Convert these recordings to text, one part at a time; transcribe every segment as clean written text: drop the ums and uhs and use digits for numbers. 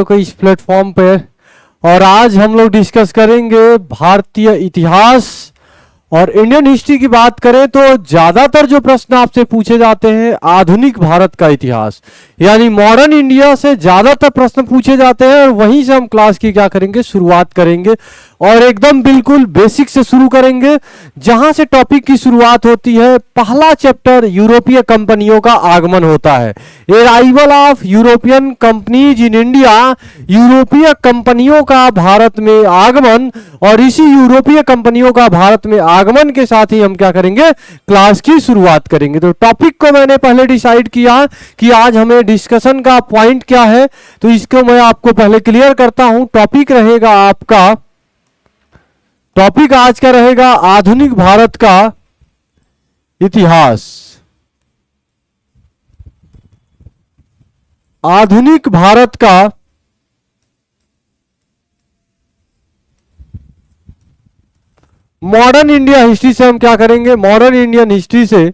को इस प्लेटफॉर्म पे। और आज हम लोग डिस्कस करेंगे भारतीय इतिहास और इंडियन हिस्ट्री की बात करें तो ज्यादातर जो प्रश्न आपसे पूछे जाते हैं आधुनिक भारत का इतिहास यानी मॉडर्न इंडिया से ज्यादातर प्रश्न पूछे जाते हैं और वहीं से हम क्लास की क्या करेंगे शुरुआत करेंगे और एकदम बिल्कुल बेसिक से शुरू करेंगे जहां से टॉपिक की शुरुआत होती है। पहला चैप्टर यूरोपीय कंपनियों का आगमन होता है, arrival of European companies in India, यूरोपीय कंपनियों का भारत में आगमन। और इसी यूरोपीय कंपनियों का भारत में आगमन के साथ ही हम क्या करेंगे क्लास की शुरुआत करेंगे। तो टॉपिक को मैंने पहले डिसाइड किया कि आज हमें डिस्कशन का पॉइंट क्या है, तो इसको मैं आपको पहले क्लियर करता हूं। टॉपिक रहेगा आपका, टॉपिक आज का रहेगा आधुनिक भारत का इतिहास। आधुनिक भारत का मॉडर्न इंडिया हिस्ट्री से हम क्या करेंगे, मॉडर्न इंडियन हिस्ट्री से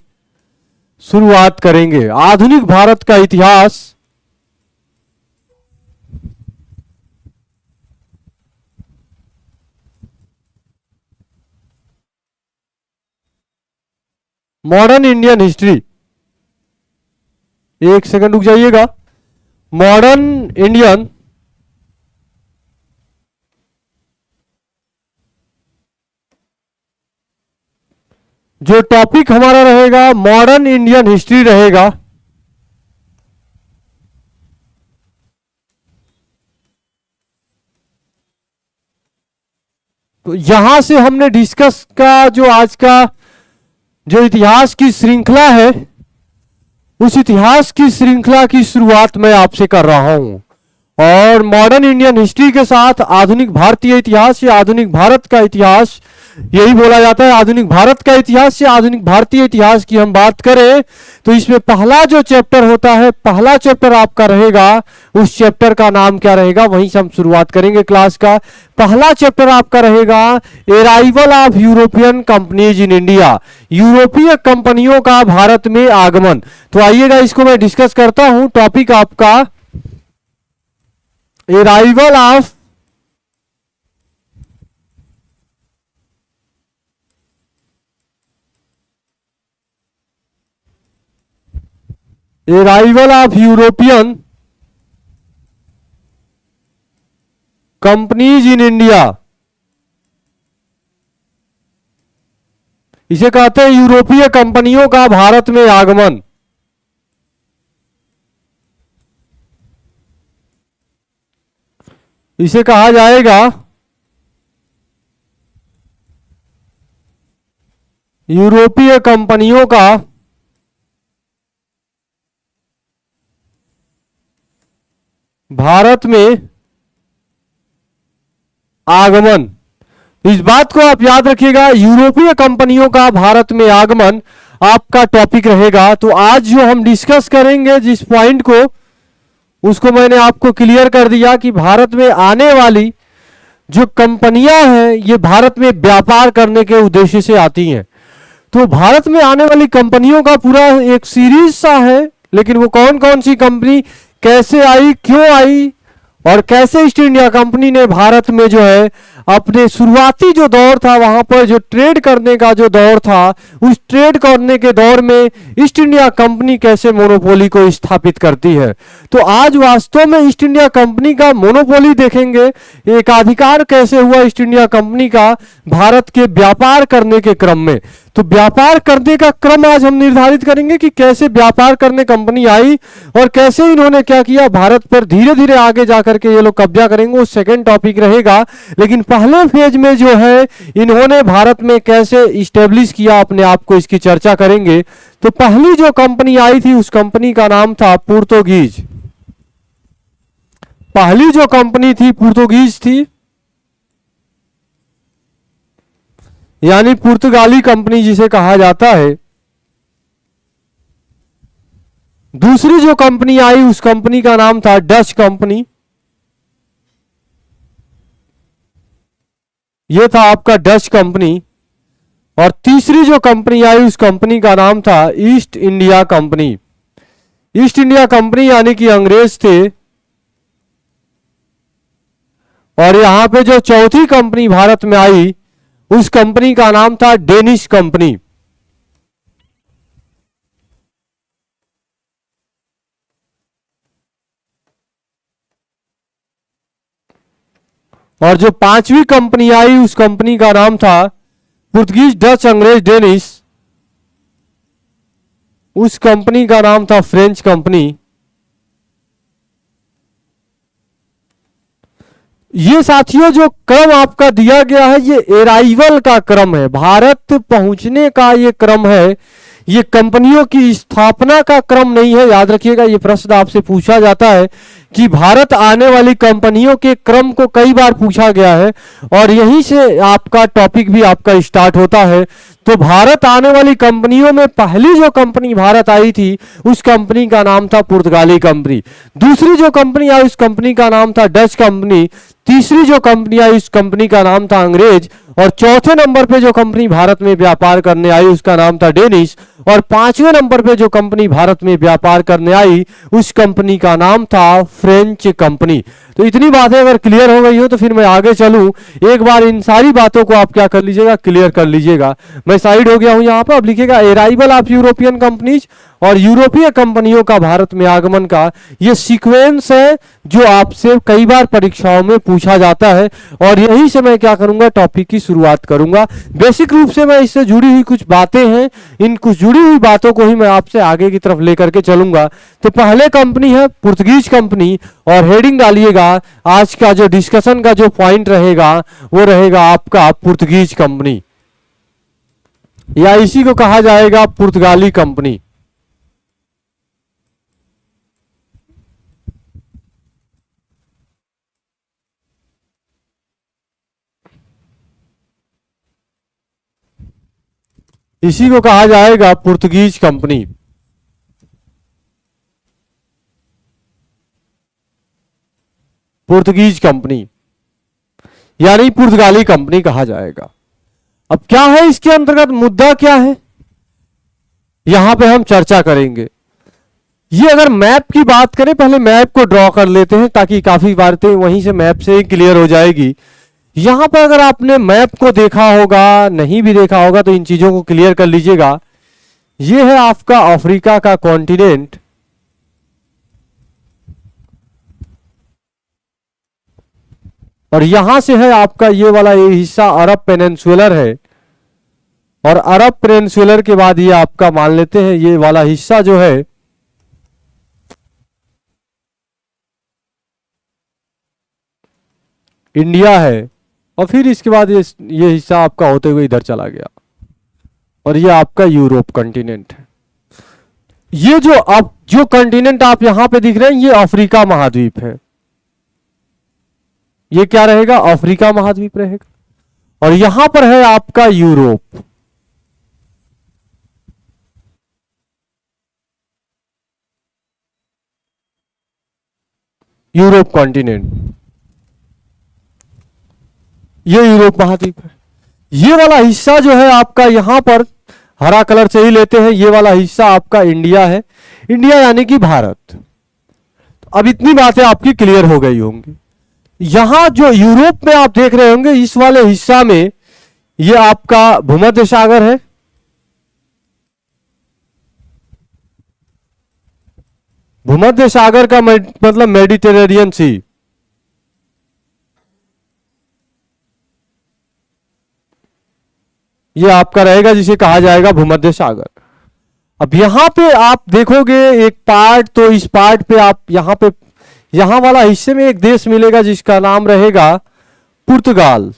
शुरुआत करेंगे। आधुनिक भारत का इतिहास मॉडर्न इंडियन हिस्ट्री, एक सेकंड रुक जाइएगा। मॉडर्न इंडियन जो टॉपिक हमारा रहेगा मॉडर्न इंडियन हिस्ट्री रहेगा। तो यहां से हमने डिस्कस का जो आज का जो इतिहास की श्रृंखला है उस इतिहास की श्रृंखला की शुरुआत मैं आपसे कर रहा हूं। और मॉडर्न इंडियन हिस्ट्री के साथ आधुनिक भारतीय इतिहास या आधुनिक भारत का इतिहास, यही बोला जाता है आधुनिक भारत का इतिहास या आधुनिक भारतीय इतिहास की हम बात करें तो इसमें पहला जो चैप्टर होता है, पहला चैप्टर आपका रहेगा, उस चैप्टर का नाम क्या रहेगा, वहीं से हम शुरुआत करेंगे क्लास का। पहला चैप्टर आपका रहेगा arrival of European companies in India, यूरोपीय कंपनियों का भारत में आगमन। तो आइएगा इसको मैं डिस्कस करता हूं। टॉपिक आपका arrival of European companies in India, इसे कहते हैं यूरोपीय कंपनियों का भारत में आगमन। इसे कहा जाएगा यूरोपीय कंपनियों का भारत में आगमन। इस बात को आप याद रखिएगा, यूरोपीय कंपनियों का भारत में आगमन आपका टॉपिक रहेगा। तो आज जो हम डिस्कस करेंगे जिस पॉइंट को, उसको मैंने आपको क्लियर कर दिया कि भारत में आने वाली जो कंपनियां हैं ये भारत में व्यापार करने के उद्देश्य से आती हैं। तो भारत में आने वाली कंपनियों का पूरा एक सीरीज सा है, लेकिन वो कौन कौन सी कंपनी कैसे आई, क्यों आई और कैसे ईस्ट इंडिया कंपनी ने भारत में जो है अपने शुरुआती जो दौर था वहां पर जो ट्रेड करने का जो दौर था, उस ट्रेड करने के दौर में ईस्ट इंडिया कंपनी कैसे मोनोपोली को स्थापित करती है। तो आज वास्तव में ईस्ट इंडिया कंपनी का मोनोपोली देखेंगे, एकाधिकार कैसे हुआ ईस्ट इंडिया कंपनी का भारत के व्यापार करने के क्रम में। तो व्यापार करने का क्रम आज हम निर्धारित करेंगे कि कैसे व्यापार करने कंपनी आई और कैसे इन्होंने क्या किया, भारत पर धीरे धीरे आगे जाकर के ये लोग कब्जा करेंगे, वो सेकंड टॉपिक रहेगा। लेकिन पहले फेज में जो है इन्होंने भारत में कैसे इस्टेब्लिश किया अपने आप को, इसकी चर्चा करेंगे। तो पहली जो कंपनी आई थी उस कंपनी का नाम था पुर्तगालीज। पहली जो कंपनी थी पुर्तगालीज थी, यानी पुर्तगाली कंपनी जिसे कहा जाता है। दूसरी जो कंपनी आई उस कंपनी का नाम था डच कंपनी, यह था आपका डच कंपनी। और तीसरी जो कंपनी आई उस कंपनी का नाम था east India company. East India company यानी कि अंग्रेज थे और यहां पे जो चौथी कंपनी भारत में आई उस कंपनी का नाम था डेनिश कंपनी। और जो पांचवी कंपनी आई उस कंपनी का नाम था पुर्तगीज डच अंग्रेज डेनिश, उस कंपनी का नाम था फ्रेंच कंपनी। ये साथियों जो क्रम आपका दिया गया है ये अराइवल का क्रम है, भारत पहुंचने का ये क्रम है, ये कंपनियों की स्थापना का क्रम नहीं है। याद रखिएगा, ये प्रश्न आपसे पूछा जाता है कि भारत आने वाली कंपनियों के क्रम को कई बार पूछा गया है और यहीं से आपका टॉपिक भी आपका स्टार्ट होता है। तो भारत आने वाली कंपनियों में पहली जो कंपनी भारत आई थी उस कंपनी का नाम था पुर्तगाली कंपनी। दूसरी जो कंपनी आई उस कंपनी का नाम था डच कंपनी। तीसरी जो कंपनी आई उस कंपनी का नाम था अंग्रेज। और चौथे नंबर पे जो कंपनी भारत में व्यापार करने आई उसका नाम था डेनिश। और पांचवें नंबर पे जो कंपनी भारत में व्यापार करने आई उस कंपनी का नाम था फ्रेंच कंपनी। तो इतनी बातें अगर क्लियर हो गई हो तो फिर मैं आगे चलूं। एक बार इन सारी बातों को आप क्या कर लीजिएगा, क्लियर कर लीजिएगा। मैं साइड हो गया हूं यहां पर। अब लिखिएगा अराइवल ऑफ यूरोपियन कंपनीज और यूरोपीय कंपनियों का भारत में आगमन का ये सीक्वेंस है जो आपसे कई बार परीक्षाओं में पूछा जाता है। और यहीं से मैं क्या करूंगा, टॉपिक की शुरुआत करूंगा। बेसिक रूप से मैं इससे जुड़ी हुई कुछ बातें हैं, इन कुछ जुड़ी हुई बातों को ही मैं आपसे आगे की तरफ लेकर के चलूंगा। तो पहले कंपनी है पुर्तगीज कंपनी और हेडिंग डालिएगा, आज का जो डिस्कशन का जो पॉइंट रहेगा वो रहेगा आपका पुर्तगीज कंपनी, या इसी को कहा जाएगा पुर्तगाली कंपनी। इसी को कहा जाएगा पुर्तगीज कंपनी। पुर्तगीज कंपनी यानी पुर्तगाली कंपनी कहा जाएगा। अब क्या है इसके अंतर्गत, मुद्दा क्या है, यहां पे हम चर्चा करेंगे। ये अगर मैप की बात करें, पहले मैप को ड्रॉ कर लेते हैं ताकि काफी बातें वहीं से मैप से ही क्लियर हो जाएगी। यहां पर अगर आपने मैप को देखा होगा, नहीं भी देखा होगा तो इन चीजों को क्लियर कर लीजिएगा। ये है आपका अफ्रीका का कॉन्टिनेंट, और यहां से है आपका ये वाला ये हिस्सा अरब पेनिनसुलर है। और अरब पेनिनसुलर के बाद ये आपका मान लेते हैं ये वाला हिस्सा जो है इंडिया है। और फिर इसके बाद ये हिस्सा आपका होते हुए इधर चला गया और ये आपका यूरोप कॉन्टिनेंट है। ये जो आप जो कॉन्टिनेंट आप यहां पे दिख रहे हैं ये अफ्रीका महाद्वीप है। ये क्या रहेगा, अफ्रीका महाद्वीप रहेगा। और यहां पर है आपका यूरोप। यूरोप कॉन्टिनेंट, ये यूरोप महाद्वीप है। ये वाला हिस्सा जो है आपका यहां पर हरा कलर से ही लेते हैं, ये वाला हिस्सा आपका इंडिया है। इंडिया यानी कि भारत। अब इतनी बातें आपकी क्लियर हो गई होंगी। यहां जो यूरोप में आप देख रहे होंगे इस वाले हिस्सा में ये आपका भूमध्य सागर है। भूमध्य सागर का मतलब मेडिटेरेनियन सी। ये आपका रहेगा जिसे कहा जाएगा भूमध्य सागर। अब यहां पे आप देखोगे एक पार्ट, तो इस पार्ट पे आप यहां वाला हिस्से में एक देश मिलेगा जिसका नाम रहेगा पुर्तगाल,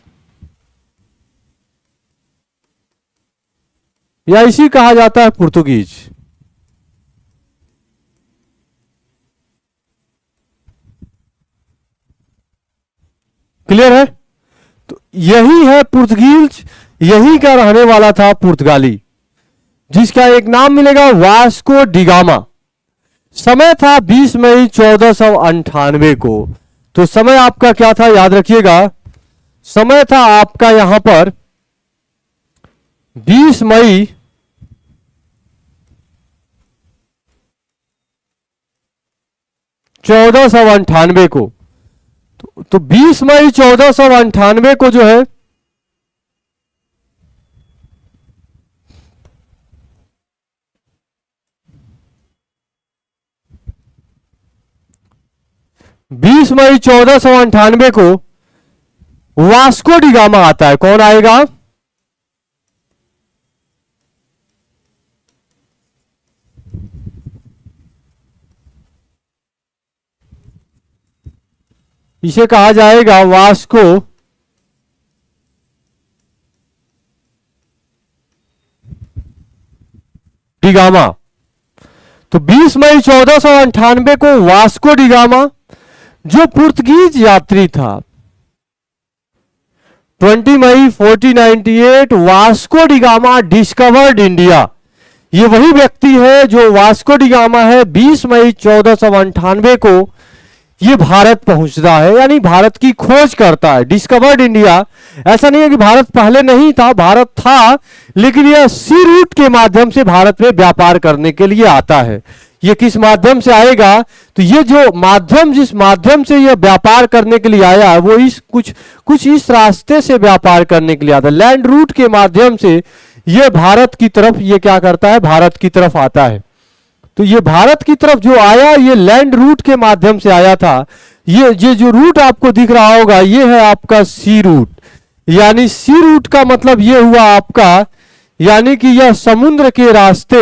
या इसी कहा जाता है पुर्तगीज। क्लियर है? तो यही है पुर्तगीज, यही का रहने वाला था पुर्तगाली, जिसका एक नाम मिलेगा वास्को डिगामा। समय था 20 मई 1498 को। तो समय आपका क्या था, याद रखिएगा, समय था आपका यहां पर 20 मई 1498 को। तो 20 मई 1498 को जो है बीस मई 1498 को वास्को डी गामा आता है। कौन आएगा? इसे कहा जाएगा वास्को डी गामा। तो 20 मई 1498 को वास्को डी गामा जो पुर्तगीज यात्री था, 20 मई 1498 Vasco D gamma discovered India. ये वही व्यक्ति है जो वास्को डी गामा है, 20 मई 1498 को ये भारत पहुंचता है, यानी भारत की खोज करता है। डिस्कवर्ड इंडिया, ऐसा नहीं है कि भारत पहले नहीं था, भारत था, लेकिन यह सी रूट के माध्यम से भारत में व्यापार करने के लिए आता है। ये किस माध्यम से आएगा? तो ये जो माध्यम, जिस माध्यम से यह व्यापार करने के लिए आया है, वो इस कुछ इस रास्ते से व्यापार करने के लिए आता है। लैंड रूट के माध्यम से ये भारत की तरफ, ये क्या करता है? भारत की तरफ आता है। तो ये भारत की तरफ जो आया, ये लैंड रूट के माध्यम से आया था। ये जो रूट आपको दिख रहा होगा, ये है आपका सी रूट। यानी सी रूट का मतलब ये हुआ आपका, यानी कि यह समुद्र के रास्ते,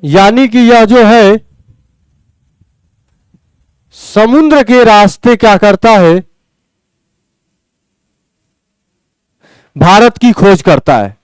यानी कि यह जो है समुद्र के रास्ते क्या करता है? भारत की खोज करता है।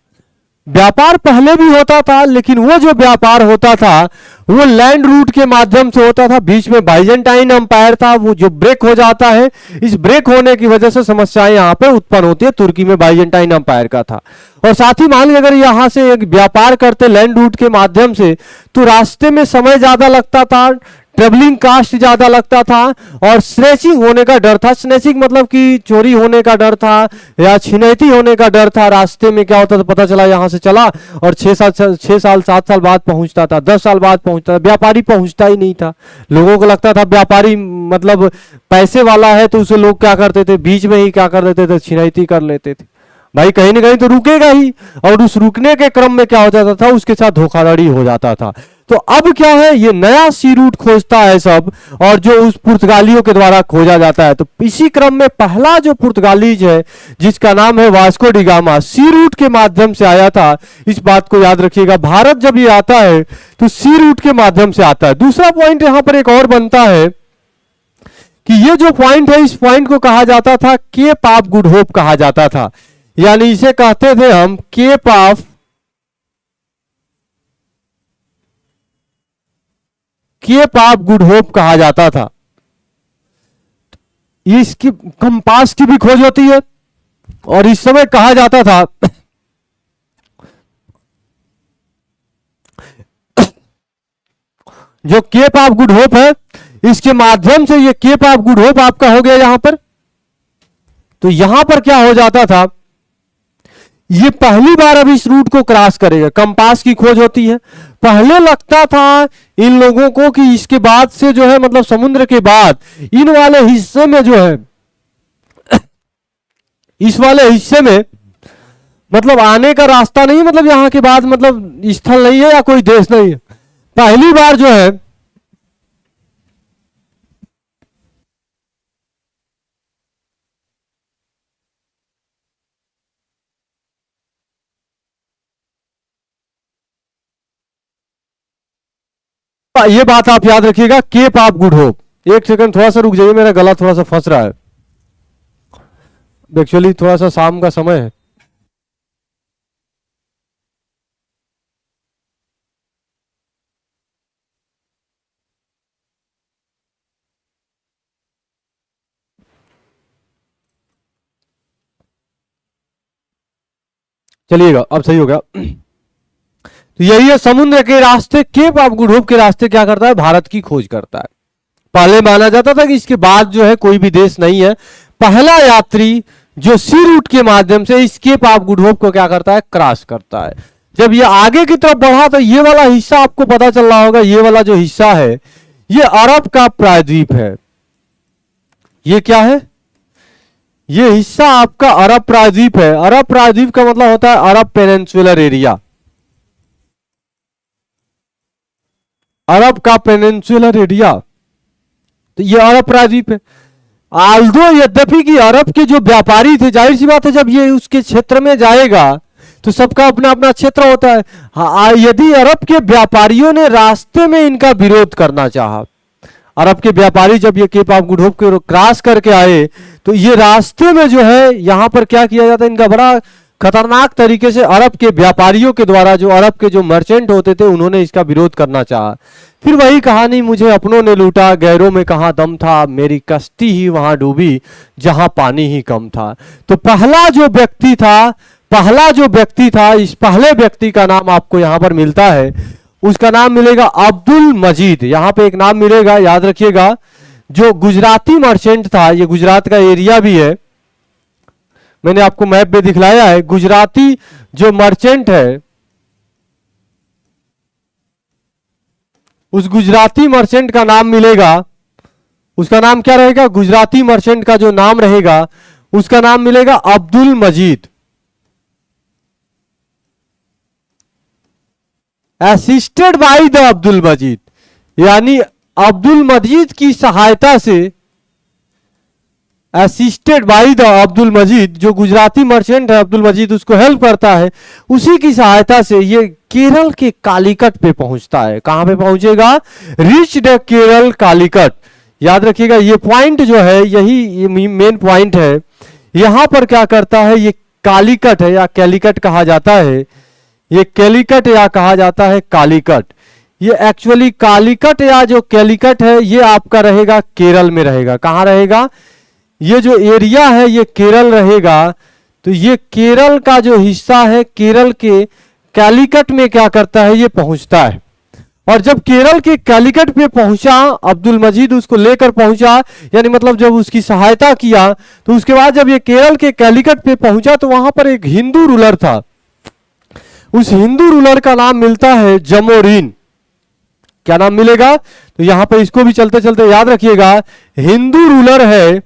व्यापार पहले भी होता था, लेकिन वो जो व्यापार होता था वो लैंड रूट के माध्यम से होता था। बीच में बाइजेंटाइन अंपायर था, वो जो ब्रेक हो जाता है, इस ब्रेक होने की वजह से समस्याएं यहां पे उत्पन्न होती है। तुर्की में बाइजेंटाइन अंपायर का था। और साथ ही मान लीजिए अगर यहां से एक व्यापार करते लैंड रूट के माध्यम से, तो रास्ते में समय ज्यादा लगता था, ट्रेवलिंग कास्ट ज्यादा लगता था, और स्नैचिंग होने का डर था। स्नैचिंग मतलब कि चोरी होने का डर था या छिनैती होने का डर था। रास्ते में क्या होता था, पता चला यहां से चला और 6 साल 7 साल बाद पहुंचता था, 10 साल बाद पहुंचता था। व्यापारी पहुंचता ही नहीं था। लोगों को लगता था व्यापारी मतलब पैसे वाला है, तो उसे लोग क्या करते थे, बीच में ही क्या कर देते थे, छिनैती कर लेते थे। भाई कहीं ना कहीं तो रुकेगा ही, और उस रुकने के क्रम में क्या हो जाता था, उसके साथ धोखाधड़ी हो जाता था। तो अब क्या है, ये नया सी रूट खोजता है सब, और जो उस पुर्तगालियों के द्वारा खोजा जाता है। तो इसी क्रम में पहला जो पुर्तगालीज है, जिसका नाम है वास्को डी गामा, सी रूट के माध्यम से आया था। इस बात को याद रखिएगा, भारत जब ये आता है तो सी रूट के माध्यम से आता है। दूसरा पॉइंट यहां पर एक और बनता है कि ये जो पॉइंट है, इस पॉइंट को कहा जाता था केप ऑफ गुड होप कहा जाता था। यानी इसे कहते थे हम केप ऑफ गुड होप कहा जाता था। इसकी कंपास की भी खोज होती है, और इस समय कहा जाता था जो केप ऑफ गुड होप है, इसके माध्यम से ये केप ऑफ गुड होप आपका हो गया यहां पर। तो यहां पर क्या हो जाता था, ये पहली बार अब इस रूट को क्रॉस करेगा। कंपास की खोज होती है। पहले लगता था इन लोगों को कि इसके बाद से जो है, मतलब समुद्र के बाद इन वाले हिस्से में जो है इस वाले हिस्से में मतलब आने का रास्ता नहीं, मतलब यहां के बाद मतलब स्थल नहीं है या कोई देश नहीं है। पहली बार जो है ये बात आप याद रखिएगा, केप ऑफ गुड होप। एक सेकंड थोड़ा सा रुक जाइए, मेरा गला थोड़ा सा फंस रहा है। एक्चुअली थोड़ा सा शाम का समय है। चलिएगा, अब सही हो गया। तो यही है समुद्र के रास्ते, केप ऑफ गुड होप के रास्ते क्या करता है, भारत की खोज करता है। पहले माना जाता था कि इसके बाद जो है कोई भी देश नहीं है। पहला यात्री जो सी रूट के माध्यम से इस केप ऑफ गुड होप को क्या करता है, क्रॉस करता है। जब ये आगे की तरफ बढ़ा तो ये वाला हिस्सा आपको पता चल रहा होगा, ये वाला जो हिस्सा है ये अरब का प्रायद्वीप है। ये क्या है? ये हिस्सा आपका अरब प्रायद्वीप है। अरब प्रायद्वीप का मतलब होता है अरब पेनिनसुलर एरिया, अरब का पेनिनसुलर एरिया, तो ये अरब प्रायद्वीप है। आल्दो यद्यपि कि अरब के जो व्यापारी थे, जाहिर सी बात है जब ये उसके क्षेत्र में जाएगा तो सबका अपना अपना क्षेत्र होता है। हाँ, यदि अरब के व्यापारियों ने रास्ते में इनका विरोध करना चाहा, अरब के व्यापारी जब ये केप ऑफ गुड होप को क्रॉस करके आए तो ये रास्ते में जो है यहां पर क्या किया जाता है, इनका बड़ा खतरनाक तरीके से अरब के व्यापारियों के द्वारा, जो अरब के जो मर्चेंट होते थे, उन्होंने इसका विरोध करना चाहा। फिर वही कहानी, मुझे अपनों ने लूटा, गैरों में कहां दम था, मेरी कश्ती ही वहां डूबी जहां पानी ही कम था। तो पहला जो व्यक्ति था, इस पहले व्यक्ति का नाम आपको यहां पर मिलता है, उसका नाम मिलेगा अब्दुल मजीद। यहां पे एक नाम मिलेगा, याद रखिएगा, जो गुजराती मर्चेंट था, ये गुजरात का एरिया भी है, मैंने आपको मैप में दिखलाया है। गुजराती जो मर्चेंट है, उस गुजराती मर्चेंट का नाम मिलेगा, उसका नाम क्या रहेगा? गुजराती मर्चेंट का जो नाम रहेगा उसका नाम मिलेगा अब्दुल मजीद। असिस्टेड बाय द अब्दुल मजीद, यानी अब्दुल मजीद की सहायता से, असिस्टेड बाय द अब्दुल मजीद, जो गुजराती मर्चेंट है अब्दुल मजीद उसको हेल्प करता है, उसी की सहायता से ये केरल के कालीकट पे पहुंचता है। कहां पे पहुंचेगा? Reach the Kerala Calicut. याद रखिएगा ये पॉइंट जो है, यही मेन पॉइंट है। यहां पर क्या करता है, ये कालीकट है या कैलीकट कहा जाता है, ये कैलीकट या कहा जाता है कालीकट। ये एक्चुअली कालीकट या जो कैलीकट है ये आपका रहेगा केरल में रहेगा। कहां रहेगा? ये जो एरिया है ये केरल रहेगा। तो ये केरल का जो हिस्सा है, केरल के कैलीकट में क्या करता है, ये पहुंचता है। और जब केरल के कैलीकट पे पहुंचा, अब्दुल मजीद उसको लेकर पहुंचा, यानी मतलब जब उसकी सहायता किया, तो उसके बाद जब ये केरल के कैलीकट पे पहुंचा तो वहां पर एक हिंदू रूलर था। उस हिंदू रूलर का नाम मिलता है जमोरीन। क्या नाम मिलेगा? तो यहां पर इसको भी चलते चलते याद रखिएगा, हिंदू रूलर है।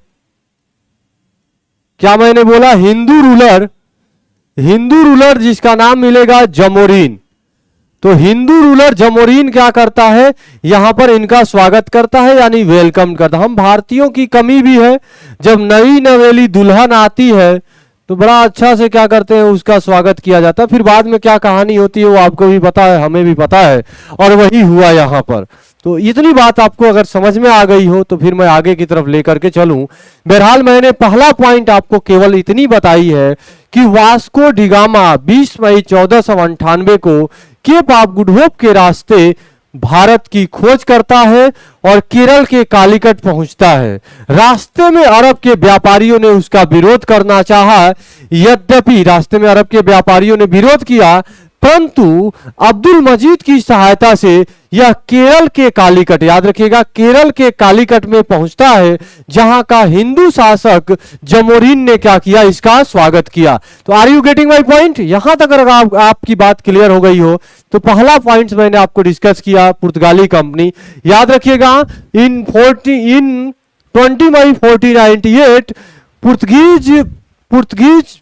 क्या मैंने बोला? हिंदू रूलर जिसका नाम मिलेगा जमोरीन। तो हिंदू रूलर जमोरीन क्या करता है, यहां पर इनका स्वागत करता है, यानी वेलकम करता है। हम भारतीयों की कमी भी है, जब नई नवेली दुल्हन आती है तो बड़ा अच्छा से क्या करते हैं, उसका स्वागत किया जाता है। फिर बाद में क्या कहानी होती है वो आपको भी पता है, हमें भी पता है, और वही हुआ यहां पर। तो इतनी बात आपको अगर समझ में आ गई हो तो फिर मैं आगे की तरफ लेकर के चलूं। बहरहाल मैंने पहला पॉइंट आपको केवल इतनी बताई है कि वास्को डिगामा 20 मई 1498 को केप ऑफ गुड होप के रास्ते भारत की खोज करता है और केरल के कालीकट पहुंचता है। रास्ते में अरब के व्यापारियों ने उसका विरोध करना चाहा, यद्यपि रास्ते में अरब के व्यापारियों ने विरोध किया, परंतु अब्दुल मजीद की सहायता से यह केरल के कालीकट, याद रखिएगा केरल के कालीकट में पहुंचता है, जहां का हिंदू शासक जमोरीन ने क्या किया, इसका स्वागत किया। तो are you getting my point? यहां तक अगर आपकी बात क्लियर हो गई हो तो पहला पॉइंट मैंने आपको डिस्कस किया, पुर्तगाली कंपनी। याद रखिएगा इन 20 मई 1498 पुर्तगीज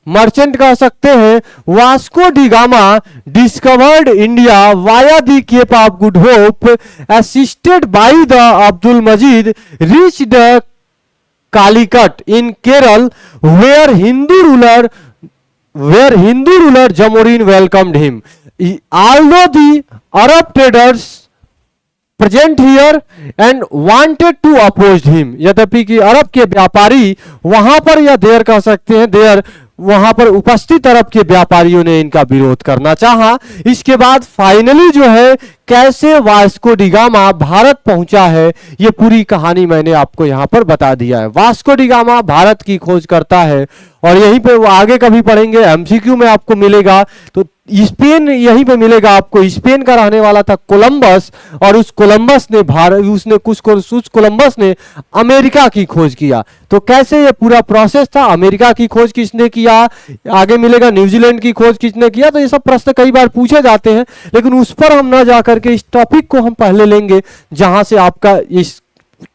मर्चेंट कह सकते हैं, Vasco da Gama discovered India via the Cape of Good Hope, assisted by the Abdul Majid, reach the Calicut in Kerala where Hindu ruler Zamorin welcomed him. Although the Arab traders present here and wanted to oppose him, यद्यपि कि अरब के व्यापारी वहां पर, या देर कह सकते हैं देर, वहां पर उपस्थित अरब के व्यापारियों ने इनका विरोध करना चाहा। इसके बाद फाइनली जो है कैसे वास्को डिगामा भारत पहुंचा है, ये पूरी कहानी मैंने आपको यहां पर बता दिया है। वास्को डिगामा भारत की खोज करता है और यहीं पे वो आगे कभी पढ़ेंगे, एमसीक्यू में आपको मिलेगा। तो स्पेन यहीं पे मिलेगा आपको। स्पेन का रहने वाला था कोलंबस, और उस कोलंबस ने उस कोलंबस ने अमेरिका की खोज किया। तो कैसे ये पूरा प्रोसेस था, अमेरिका की खोज किसने किया, आगे मिलेगा न्यूजीलैंड की खोज किसने किया। तो ये सब प्रश्न कई बार पूछे जाते हैं, लेकिन उस पर हम ना जाकर के इस टॉपिक को हम पहले लेंगे जहां से आपका इस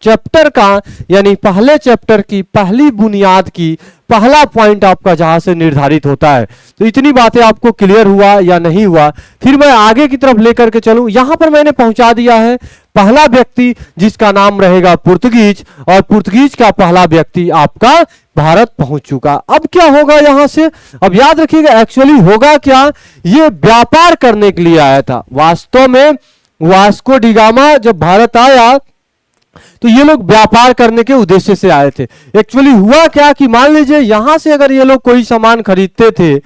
चैप्टर का, यानी पहले चैप्टर की पहली बुनियाद की पहला पॉइंट आपका जहां से निर्धारित होता है। तो इतनी बातें आपको क्लियर हुआ या नहीं हुआ, फिर मैं आगे की तरफ लेकर के चलूं। यहां पर मैंने पहुंचा दिया है पहला व्यक्ति जिसका नाम रहेगा पुर्तगीज, और पुर्तगीज का पहला व्यक्ति आपका भारत पहुंच चुका। अब क्या होगा यहां से, अब याद रखिएगा एक्चुअली होगा क्या, ये व्यापार करने के लिए आया था। वास्तव में वास्को डिगामा जब भारत आया तो ये लोग व्यापार करने के उद्देश्य से आए थे। एक्चुअली हुआ क्या कि मान लीजिए यहां से अगर ये लोग कोई सामान खरीदते थे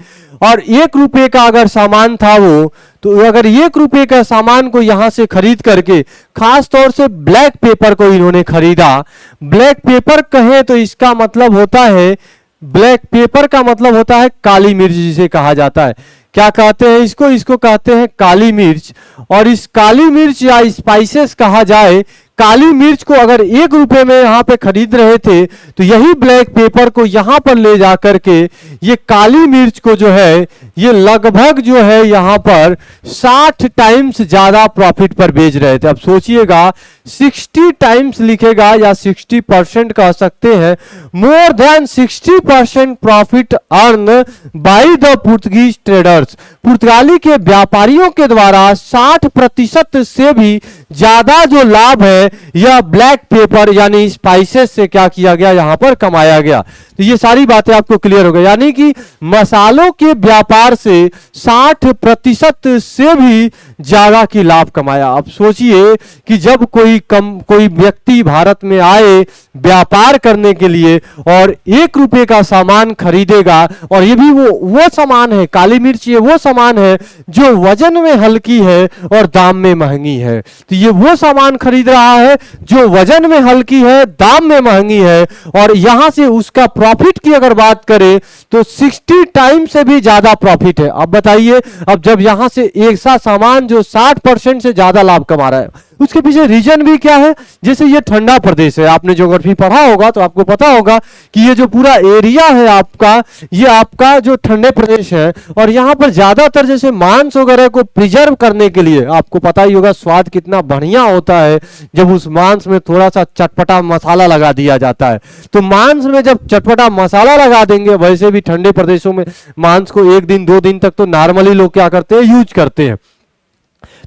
और 1 रुपए का अगर सामान था वो, तो अगर 1 रुपए का सामान को यहां से खरीद करके, खास तौर से ब्लैक पेपर को इन्होंने खरीदा। ब्लैक पेपर कहे तो इसका मतलब होता है, ब्लैक पेपर का मतलब होता है काली मिर्च जिसे कहा जाता है। क्या कहते हैं इसको, इसको कहते हैं काली मिर्च। और इस काली मिर्च या स्पाइसेस कहा जाए, काली मिर्च को अगर 1 रुपए में यहां पे खरीद रहे थे, तो यही ब्लैक पेपर को यहां पर ले जाकर के ये काली मिर्च को जो है ये लगभग जो है यहां पर 60 टाइम्स ज्यादा प्रॉफिट पर बेच रहे थे। अब सोचिएगा 60 टाइम्स लिखेगा या 60% कह सकते हैं, more than 60% profit earn by the Portuguese traders. पुर्तगाली के व्यापारियों के द्वारा 60% से भी ज्यादा जो लाभ है यह ब्लैक पेपर यानी स्पाइसेस से क्या किया गया, यहां पर कमाया गया। तो ये सारी बातें आपको क्लियर हो गई, यानी कि मसालों के व्यापार से 60% से भी ज्यादा की लाभ कमाया। अब सोचिए कि जब कोई व्यक्ति भारत में आए व्यापार करने के लिए और 1 रुपए का सामान खरीदेगा, और ये भी वो सामान है, काली मिर्च ये वो सामान है जो वजन में हल्की है और दाम में महंगी है। तो ये वो सामान खरीद रहा है जो वजन में हल्की है, दाम में महंगी है, और यहां से उसका प्रॉफिट की अगर बात करें तो 60 टाइम से भी ज्यादा प्रॉफिट है। अब बताइए, अब जब यहां से एक सा सामान जो 60% से ज्यादा लाभ कमा रहा है, उसके पीछे रीजन भी क्या है। जैसे ये ठंडा प्रदेश है, आपने ज्योग्राफी पढ़ा होगा तो आपको पता होगा कि ये जो पूरा एरिया है आपका, ये आपका जो ठंडे प्रदेश है, और यहाँ पर ज्यादातर जैसे मांस वगैरह को प्रिजर्व करने के लिए, आपको पता ही होगा स्वाद कितना बढ़िया होता है जब उस मांस में थोड़ा सा चटपटा मसाला लगा दिया जाता है। तो मांस में जब चटपटा मसाला लगा देंगे, वैसे भी ठंडे प्रदेशों में मांस को 1 दिन 2 दिन तक तो नॉर्मली लोग क्या करते हैं, यूज करते हैं।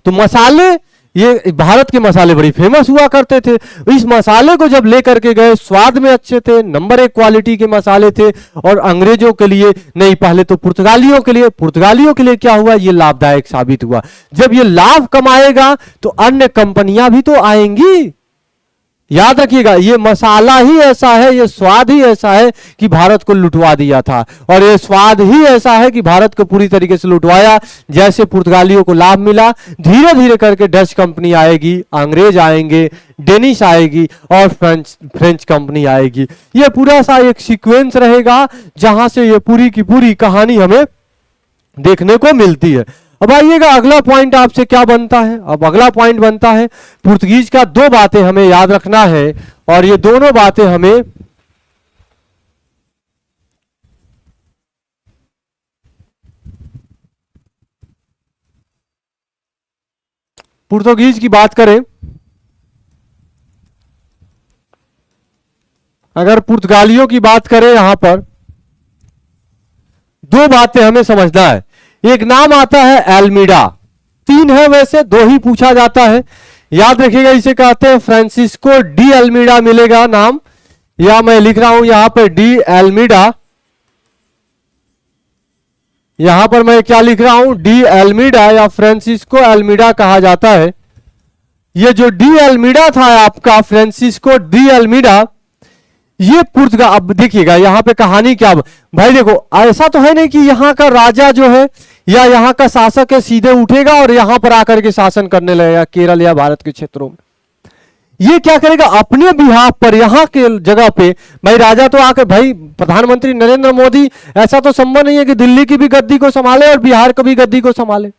तो मसाले, ये भारत के मसाले बड़ी फेमस हुआ करते थे। इस मसाले को जब लेकर के गए, स्वाद में अच्छे थे, नंबर 1 क्वालिटी के मसाले थे, और अंग्रेजों के लिए नहीं, पहले तो पुर्तगालियों के लिए क्या हुआ, ये लाभदायक साबित हुआ। जब ये लाभ कमाएगा तो अन्य कंपनियां भी तो आएंगी। याद रखिएगा, ये मसाला ही ऐसा है, ये स्वाद ही ऐसा है कि भारत को लुटवा दिया था, और ये स्वाद ही ऐसा है कि भारत को पूरी तरीके से लुटवाया। जैसे पुर्तगालियों को लाभ मिला, धीरे धीरे करके डच कंपनी आएगी, अंग्रेज आएंगे, डेनिश आएगी, और फ्रेंच कंपनी आएगी। ये पूरा सा एक सीक्वेंस रहेगा जहां से ये पूरी की पूरी कहानी हमें देखने को मिलती है। अब आइएगा अगला पॉइंट आपसे क्या बनता है। अब अगला पॉइंट बनता है पुर्तगीज का 2 बातें हमें याद रखना है, और ये दोनों बातें हमें पुर्तगीज की बात करें, अगर पुर्तगालियों की बात करें, यहां पर 2 बातें हमें समझना है। एक नाम आता है एल्मीडा, 3 है वैसे, 2 ही पूछा जाता है। याद रखिएगा, इसे कहते हैं फ्रांसिस्को डी एल्मीडा मिलेगा नाम, या मैं लिख रहा हूं यहां पर डी एल्मीडा, यहां पर मैं क्या लिख रहा हूं, डी एल्मीडा या फ्रांसिस्को एल्मीडा कहा जाता है। ये जो डी एल्मीडा था आपका, फ्रांसिस्को डी एल्मीडा, ये पुर्तगाल। अब देखिएगा यहां पे कहानी क्या, भाई देखो ऐसा तो है नहीं कि यहां का राजा जो है या यहां का शासक है सीधे उठेगा और यहां पर आकर के शासन करने लगेगा केरल या भारत के क्षेत्रों में। ये क्या करेगा, अपने बिहाफ पर यहाँ के जगह पे, भाई राजा तो आके, भाई प्रधानमंत्री नरेंद्र मोदी ऐसा तो संभव नहीं है कि दिल्ली की भी गद्दी को संभाले और बिहार की भी गद्दी को संभाले,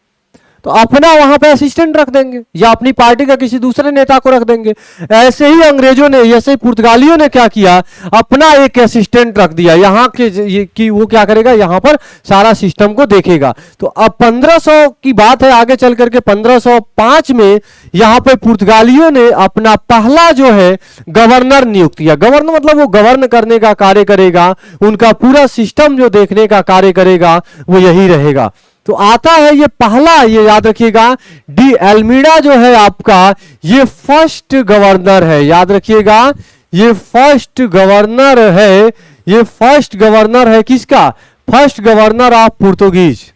तो अपना वहां पे असिस्टेंट रख देंगे या अपनी पार्टी का किसी दूसरे नेता को रख देंगे। ऐसे ही अंग्रेजों ने, ऐसे ही पुर्तगालियों ने क्या किया, अपना एक असिस्टेंट रख दिया यहाँ के कि वो क्या करेगा, यहाँ पर सारा सिस्टम को देखेगा। तो अब 1500 की बात है, आगे चल करके 1505 में यहाँ पे पुर्तगालियों ने अपना पहला जो है गवर्नर नियुक्त किया। गवर्नर मतलब वो गवर्न करने का कार्य करेगा, उनका पूरा सिस्टम जो देखने का कार्य करेगा वो यही रहेगा। तो आता है ये पहला, ये याद रखिएगा, डी एल्मीडा जो है आपका, ये फर्स्ट गवर्नर है, याद रखिएगा, ये फर्स्ट गवर्नर है, ये फर्स्ट गवर्नर है किसका, फर्स्ट गवर्नर ऑफ पुर्तगीज,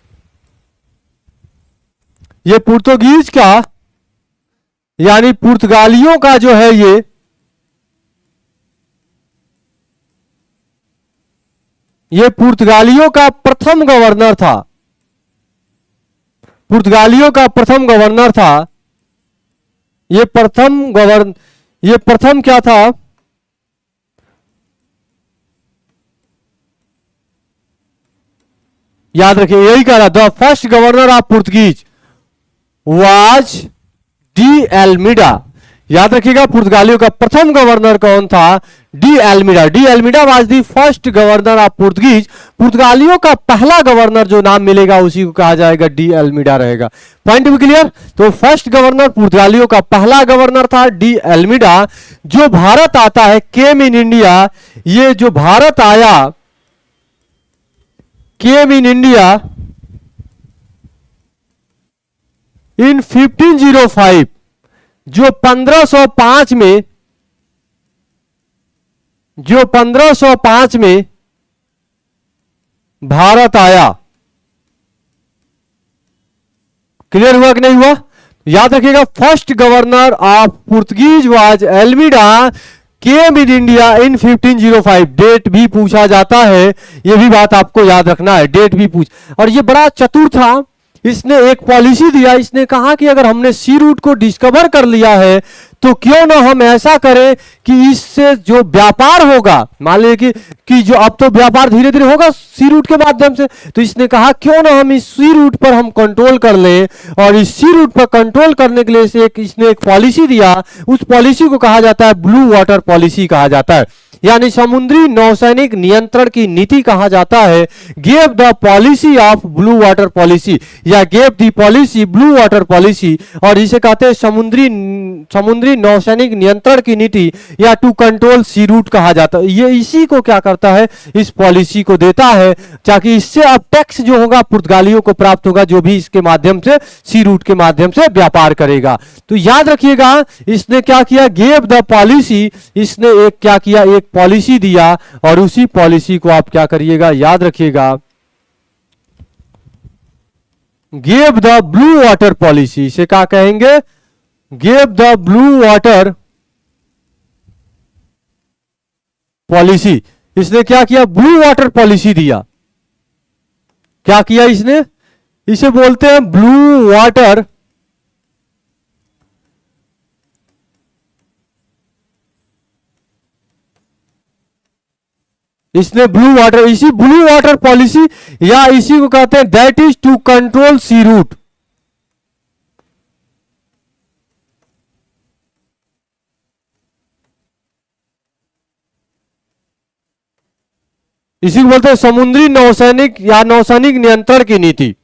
ये पुर्तगीज का यानी पुर्तगालियों का जो है ये पुर्तगालियों का प्रथम गवर्नर था, पुर्तगालियों का प्रथम गवर्नर था। ये प्रथम क्या था, याद रखिए, यही कह रहा, the first governor of Portuguese was de Almeida. याद रखिएगा, पुर्तगालियों का प्रथम गवर्नर कौन था, de Almeida. De Almeida was the first governor of Portuguese. पुर्तगालियों का पहला गवर्नर जो नाम मिलेगा उसी को कहा जाएगा डी एल्मीडा रहेगा। पॉइंट भी क्लियर। तो फर्स्ट गवर्नर पुर्तगालियों का पहला गवर्नर था डी एल्मीडा। जो भारत आता है, केम इन इंडिया, ये जो भारत आया, केम इन इंडिया इन 1505, जो 1505 में, जो 1505 में भारत आया। क्लियर हुआ कि नहीं हुआ? याद रखिएगा, first governor of Portuguese was Almeida, came in India in 1505। Date भी पूछा जाता है, यह भी बात आपको याद रखना है, डेट भी पूछ। और ये बड़ा चतुर था, इसने एक पॉलिसी दिया, इसने कहा कि अगर हमने सी रूट को डिस्कवर कर लिया है तो क्यों ना हम ऐसा करें कि इससे जो व्यापार होगा, मान लीजिए कि जो अब तो व्यापार धीरे धीरे होगा सी रूट के माध्यम से, तो इसने कहा क्यों ना हम इस सी रूट पर हम कंट्रोल कर लें। और इस सी रूट पर कंट्रोल करने के लिए इसने एक पॉलिसी दिया। उस पॉलिसी को कहा जाता है ब्लू वाटर पॉलिसी कहा जाता है, यानी समुद्री नौसैनिक नियंत्रण की नीति कहा जाता है। Gave the policy of blue water policy, या gave the policy blue water policy, और इसे कहते हैं समुद्री नौसैनिक नियंत्रण की नीति, या टू कंट्रोल सी रूट कहा जाता है। ये इसी को क्या करता है, इस पॉलिसी को देता है, ताकि इससे अब टैक्स जो होगा पुर्तगालियों को प्राप्त होगा, जो भी इसके माध्यम से सी रूट के माध्यम से व्यापार करेगा। तो याद रखिएगा, इसने क्या किया, गेव द पॉलिसी, इसने एक क्या किया, एक पॉलिसी दिया, और उसी पॉलिसी को आप क्या करिएगा, याद रखिएगा, gave the blue water policy. इसे क्या कहेंगे, gave the blue water policy. इसने क्या किया, ब्लू वाटर पॉलिसी दिया। क्या किया इसने, इसे बोलते हैं ब्लू वाटर इसने ब्लू वाटर, इसी ब्लू वाटर पॉलिसी, या इसी को कहते हैं that is to control sea route. इसी को बोलते हैं समुद्री नौसैनिक या नौसैनिक नियंत्रण की नीति।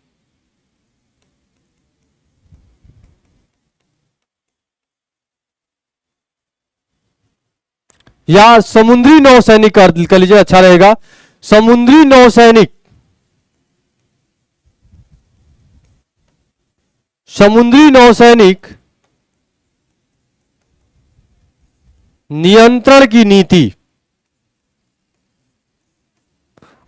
या समुद्री नौसैनिक कर लीजिए, अच्छा रहेगा, समुद्री नौसैनिक, समुद्री नौसैनिक नियंत्रण की नीति।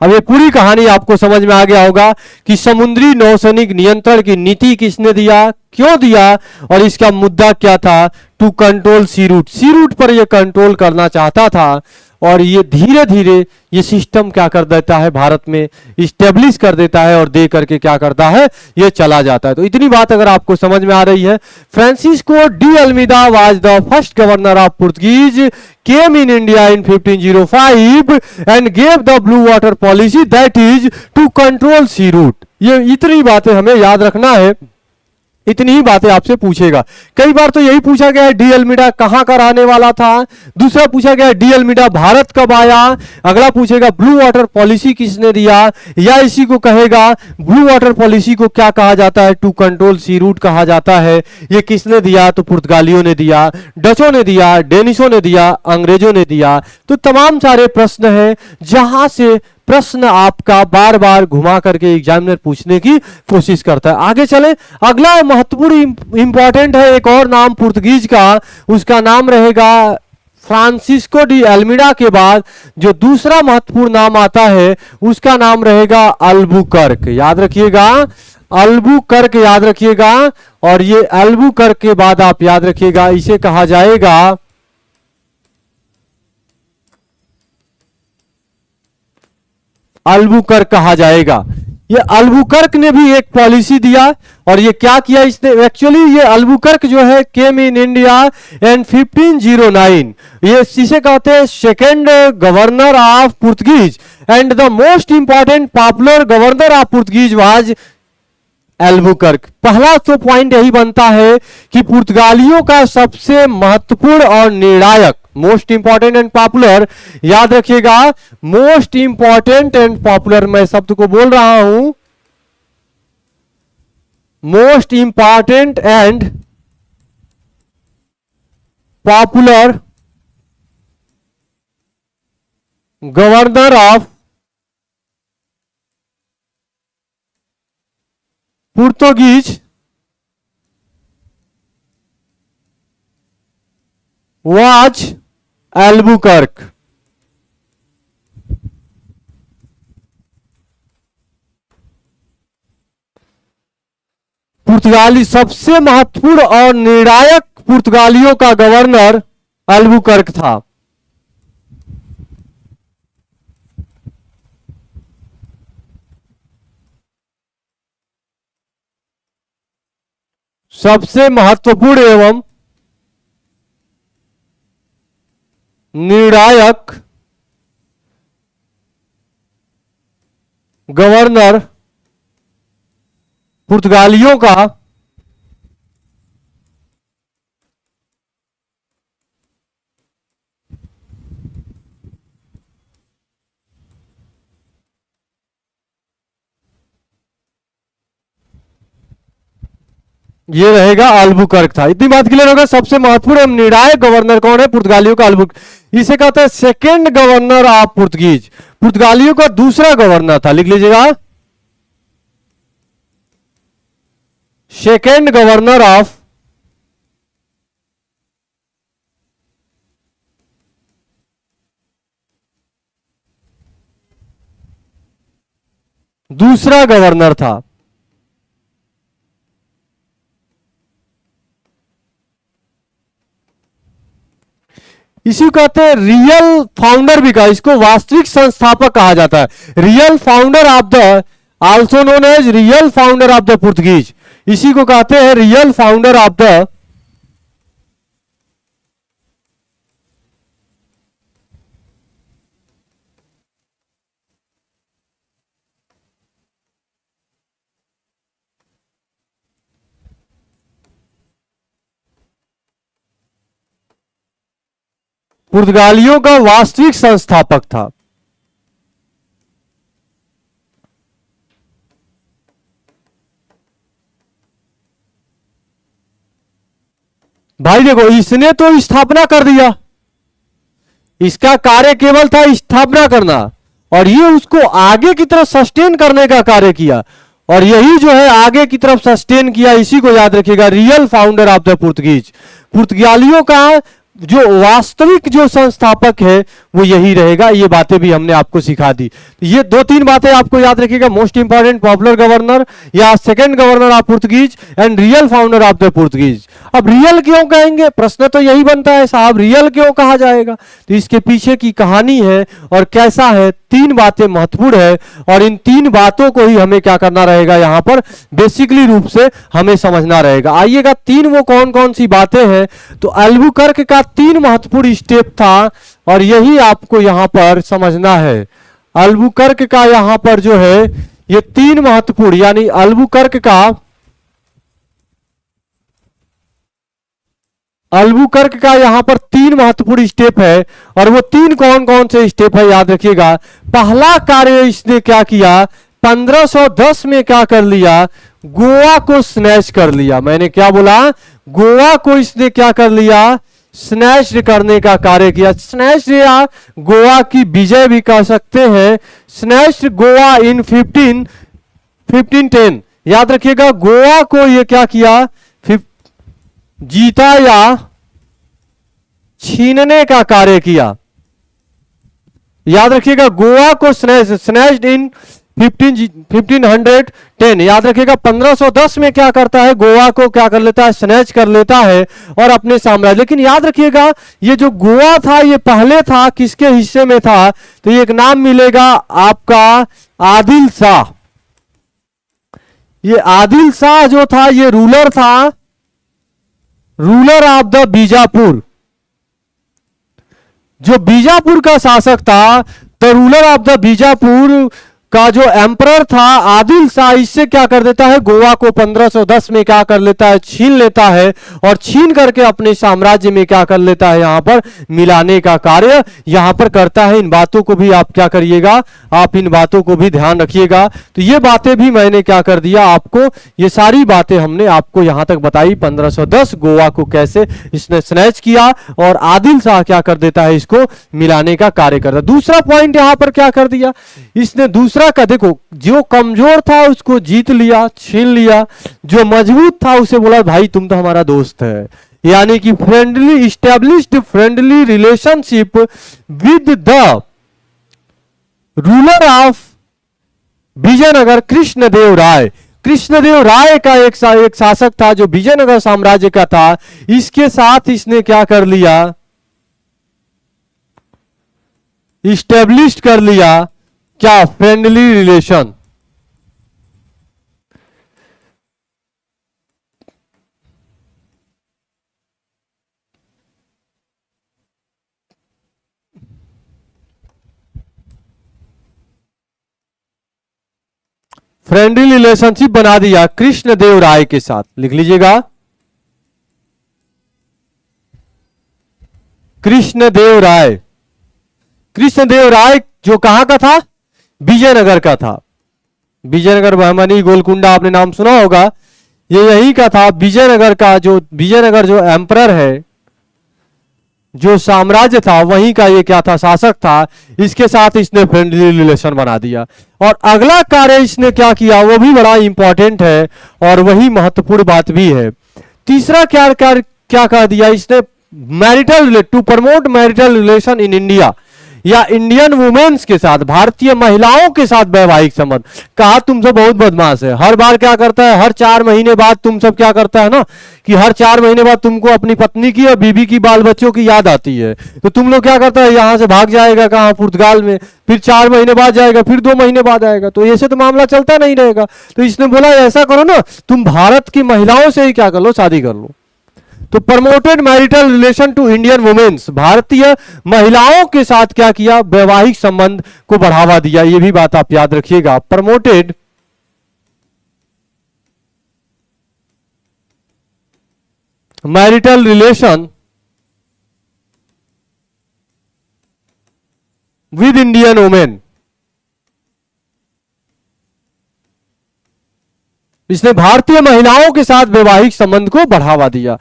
अब ये पूरी कहानी आपको समझ में आ गया होगा कि समुद्री नौसैनिक नियंत्रण की नीति किसने दिया, क्यों दिया, और इसका मुद्दा क्या था, to control sea route. Sea route पर यह कंट्रोल करना चाहता था। और ये धीरे धीरे ये सिस्टम क्या कर देता है, भारत में इस्टेब्लिश कर देता है और दे करके क्या करता है, ये चला जाता है। तो इतनी बात अगर आपको समझ में आ रही है। Francisco de Almeida was the first governor of Portuguese, came in India in 1505 and gave the blue water policy that is to control sea route. ये इतनी बातें हमें याद रखना है, इतनी ही बातें आपसे पूछेगा। कई बार तो यही पूछा गया है डी अल्मीडा कहां का रहने वाला था, दूसरा पूछा गया डी अल्मीडा भारत कब आया, अगला पूछेगा ब्लू वाटर पॉलिसी किसने दिया, या इसी को कहेगा ब्लू वाटर पॉलिसी को क्या कहा जाता है, टू कंट्रोल सी रूट कहा जाता है, ये किसने दिया, तो पुर्तगालियों ने दिया, डचों ने दिया, डेनिशों ने दिया, अंग्रेजों ने दिया। तो तमाम सारे प्रश्न हैं जहां से प्रश्न आपका बार बार घुमा करके एग्जामिनर पूछने की कोशिश करता है। आगे चले, अगला महत्वपूर्ण इंपॉर्टेंट है एक और नाम पुर्तगीज का, उसका नाम रहेगा फ्रांसिस्को डी अल्मीडा के बाद जो दूसरा महत्वपूर्ण नाम आता है उसका नाम रहेगा अल्बुकर्क। याद रखिएगा, अल्बुकर्क याद रखिएगा। और ये अल्बुकर्क के बाद आप याद रखिएगा इसे कहा जाएगा अल्बुकर्क कहा जाएगा। ये अल्बुकर्क ने भी एक पॉलिसी दिया और ये क्या किया इसने, एक्चुअली ये अल्बुकर्क जो है केम इन इंडिया इन 1509। ये इसे कहते हैं second governor of Portuguese and the most important popular governor of Portuguese was Albuquerque. पहला तो पॉइंट यही बनता है कि पुर्तगालियों का सबसे महत्वपूर्ण और निर्णायक, मोस्ट इंपॉर्टेंट एंड पॉपुलर, याद रखिएगा मोस्ट इंपॉर्टेंट एंड पॉपुलर, मैं शब्द को बोल रहा हूं, most important and popular governor of Portuguese was Albuquerque. पुर्तगाली सबसे महत्वपूर्ण और निर्णायक पुर्तगालियों का गवर्नर अल्बुकर्क था। सबसे महत्वपूर्ण एवं निर्णायक गवर्नर पुर्तगालियों का ये रहेगा अल्बुकर्क था। इतनी बात क्लियर होगा। सबसे महत्वपूर्ण एवं निर्णायक गवर्नर कौन है पुर्तगालियों का, अल्बुकर्क। इसे कहते हैं सेकेंड गवर्नर ऑफ पुर्तगीज, पुर्तगालियों का दूसरा गवर्नर था, लिख लीजिएगा सेकेंड गवर्नर ऑफ दूसरा गवर्नर था। इसी को कहते हैं रियल फाउंडर भी कहा, इसको वास्तविक संस्थापक कहा जाता है। Real founder of the, also known as real founder of the Portuguese, इसी को कहते हैं रियल फाउंडर ऑफ द पुर्तगालियों का वास्तविक संस्थापक था। भाई देखो, इसने तो स्थापना कर दिया, इसका कार्य केवल था स्थापना करना, और ये उसको आगे की तरफ सस्टेन करने का कार्य किया, और यही जो है आगे की तरफ सस्टेन किया। इसी को याद रखिएगा, real founder of the Portuguese. पुर्तगालियों का जो वास्तविक जो संस्थापक है वो यही रहेगा। ये बातें भी हमने आपको सिखा दी। ये दो तीन बातें आपको याद रखिएगा, मोस्ट इंपॉर्टेंट पॉपुलर गवर्नर या second governor of Portuguese and real founder of the Portuguese. अब रियल क्यों कहेंगे, प्रश्न तो यही बनता है साहब, रियल क्यों कहा जाएगा? तो इसके पीछे की कहानी है और कैसा है, तीन बातें महत्वपूर्ण है और इन तीन बातों को ही हमें क्या करना रहेगा, यहां पर बेसिकली रूप से हमें समझना रहेगा। आइएगा, तीन वो कौन कौन सी बातें हैं? तो अल्बुकर्क का तीन महत्वपूर्ण स्टेप था और यही आपको यहां पर समझना है। अल्बुकर्क का यहां पर जो है ये तीन महत्वपूर्ण, यानी अल्बुकर्क का यहां पर तीन महत्वपूर्ण स्टेप है और वो तीन कौन कौन से स्टेप है याद रखिएगा। पहला कार्य इसने क्या किया, 1510 में क्या कर लिया, गोवा को स्नैच कर लिया। मैंने क्या बोला, गोवा को इसने क्या कर लिया, स्नैच करने का कार्य किया। स्नैच या गोवा की विजय भी कह सकते हैं। स्नैच गोवा इन 1510, याद रखिएगा, गोवा को ये क्या किया, जीता या छीनने का कार्य किया। याद रखिएगा, गोवा को स्नैच्ड इन 1510, याद रखिएगा 1510 में क्या करता है, गोवा को क्या कर लेता है, स्नैच कर लेता है और अपने साम्राज्य। लेकिन याद रखिएगा ये जो गोवा था ये पहले था किसके हिस्से में था, तो ये एक नाम मिलेगा आपका आदिल शाह। ये आदिल शाह जो था ये रूलर था, रूलर ऑफ द बीजापुर, जो बीजापुर का शासक था। The ruler of the Bijapur का जो एम्परर था आदिल शाह, इससे क्या कर देता है, गोवा को 1510 में क्या कर लेता है, छीन लेता है और छीन करके अपने साम्राज्य में क्या कर लेता है, यहां पर मिलाने का कार्य यहां पर करता है। इन बातों को भी आप क्या करिएगा, आप इन बातों को भी ध्यान रखिएगा। तो ये बातें भी मैंने क्या कर दिया आपको, ये सारी बातें हमने आपको यहां तक बताई। 1510 गोवा को कैसे इसने स्नैच किया और आदिल शाह क्या कर देता है, इसको मिलाने का कार्य करता है। दूसरा पॉइंट यहां पर क्या कर दिया इसने, दूसरा का देखो, जो कमजोर था उसको जीत लिया, छीन लिया, जो मजबूत था उसे बोला भाई तुम तो हमारा दोस्त है, यानी कि friendly established friendly relationship with the ruler of Vijayanagar Krishnadeva Raya. Krishnadeva Raya का एक शासक था जो विजयनगर साम्राज्य का था, इसके साथ इसने क्या कर लिया, इस्टेब्लिश कर लिया क्या, फ्रेंडली रिलेशन। फ्रेंडली रिलेशनशिप बना दिया कृष्णदेव राय के साथ, लिख लीजिएगा, कृष्णदेव राय। कृष्णदेव राय जो कहां का था, विजयनगर का था। विजयनगर बहमनी गोलकुंडा आपने नाम सुना होगा, ये यही का था। विजयनगर का जो विजयनगर जो एम्परर है, जो साम्राज्य था वहीं का ये क्या था, शासक था। इसके साथ इसने फ्रेंडली रिलेशन बना दिया। और अगला कार्य इसने क्या किया वो भी बड़ा इंपॉर्टेंट है और वही महत्वपूर्ण बात भी है। तीसरा क्या कह दिया इसने, marital, to promote marital relation in India, या इंडियन वुमेन्स के साथ, भारतीय महिलाओं के साथ वैवाहिक संबंध। कहा तुम सब बहुत बदमाश है, हर बार क्या करता है, हर 4 महीने बाद तुम सब क्या करता है ना, कि हर 4 महीने बाद तुमको अपनी पत्नी की और बीबी की, बाल बच्चों की याद आती है, तो तुम लोग क्या करता है, यहां से भाग जाएगा कहां, पुर्तगाल में, फिर 4 महीने बाद जाएगा, फिर 2 महीने बाद आएगा, तो ऐसे तो मामला चलता नहीं रहेगा। तो इसने बोला ऐसा करो ना, तुम भारत की महिलाओं से ही क्या कर लो, शादी कर लो। तो promoted marital relation to Indian womens, भारतीय महिलाओं के साथ क्या किया, वैवाहिक संबंध को बढ़ावा दिया। ये भी बात आप याद रखिएगा, promoted marital relation with Indian women. इसने भारतीय महिलाओं के साथ वैवाहिक संबंध को बढ़ावा दिया।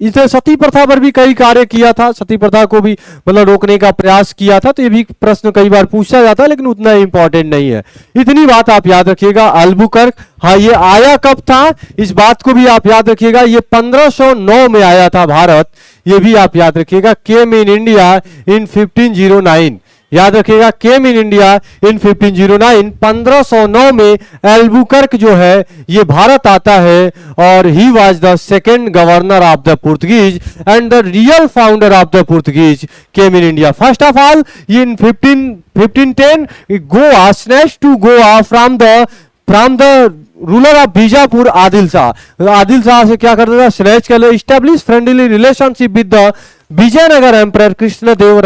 इसने सती प्रथा पर भी कई कार्य किया था, सती प्रथा को भी मतलब रोकने का प्रयास किया था। तो ये भी प्रश्न कई बार पूछा जाता है लेकिन उतना इंपॉर्टेंट नहीं है। इतनी बात आप याद रखिएगा। अल्बुकर्क, हाँ, ये आया कब था इस बात को भी आप याद रखिएगा, ये 1509 में आया था भारत, ये भी आप याद रखिएगा। केम इन इंडिया इन 1509, याद रखिएगा, केम इन इंडिया इन 1509। 1509 में एल्बुकर्क जो है ये भारत आता है और he was the second governor of the Portuguese and the real founder of the Portuguese came in India. First of all in 1510 Goa snatch to Goa from the ruler of Bijapur Adil Shah. Adil Shah से क्या करता था, स्नैच कर ले, establish friendly relationship with the Vijayanagar emperor Krishnadeva